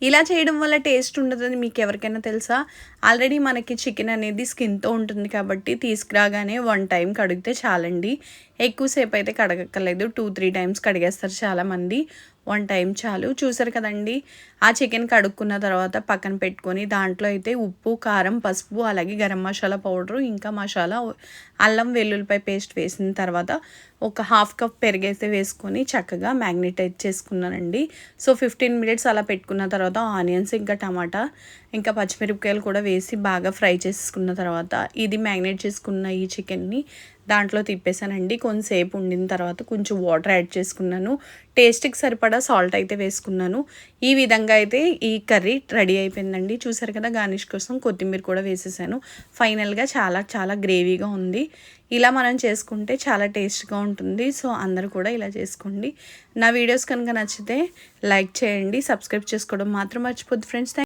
ఇలా చేయడం వల్ల టేస్ట్ ఉండదని మీకు ఎవరికైనా తెలుసా? ఆల్రెడీ మనకి చికెన్ అనేది స్కిన్‌తో ఉంటుంది కాబట్టి తీసుకురాగానే 1 టైం కడిగితే చాలండి. ఎక్కువసేపు అయితే కడగక్కర్లేదు. 2, 3 టైమ్స్ కడిగేస్తారు చాలామంది. 1 టైం చాలు. చూసారు కదండీ! ఆ చికెన్ కడుక్కున్న తర్వాత పక్కన పెట్టుకొని దాంట్లో అయితే ఉప్పు, కారం, పసుపు అలాగే గరం మసాలా పౌడరు, ఇంకా మసాలా, అల్లం వెల్లుల్లిపాయ పేస్ట్ వేసిన తర్వాత ఒక హాఫ్ కప్ పెరుగైతే వేసుకొని చక్కగా మ్యాగ్నేట్ అయితే చేసుకున్నానండి. సో 15 మినిట్స్ అలా పెట్టుకున్న తర్వాత ఆనియన్స్, ఇంకా టమాటా, ఇంకా పచ్చిమిరపకాయలు కూడా వేసి బాగా ఫ్రై చేసుకున్న తర్వాత ఇది మ్యాగ్నేట్ చేసుకున్న ఈ చికెన్ని దాంట్లో తిప్పేసానండి. కొంతసేపు ఉండిన తర్వాత కొంచెం వాటర్ యాడ్ చేసుకున్నాను. టేస్ట్‌కి సరిపడా సాల్ట్ అయితే వేసుకున్నాను. ఈ విధంగా అయితే ఈ కర్రీ రెడీ అయిపోయిందండి. చూసారు కదా, గార్నిష్ కోసం కొత్తిమీర కూడా వేసేసాను. ఫైనల్‌గా చాలా చాలా గ్రేవీగా ఉంది. ఇలా మనం చేసుకుంటే చాలా టేస్ట్‌గా ఉంటుంది. సో అందరూ కూడా ఇలా చేసుకోండి. నా వీడియోస్ కనుక నచ్చితే లైక్ చేయండి. సబ్స్క్రైబ్ చేసుకోవడం మాత్రం మర్చిపోద్దు ఫ్రెండ్స్.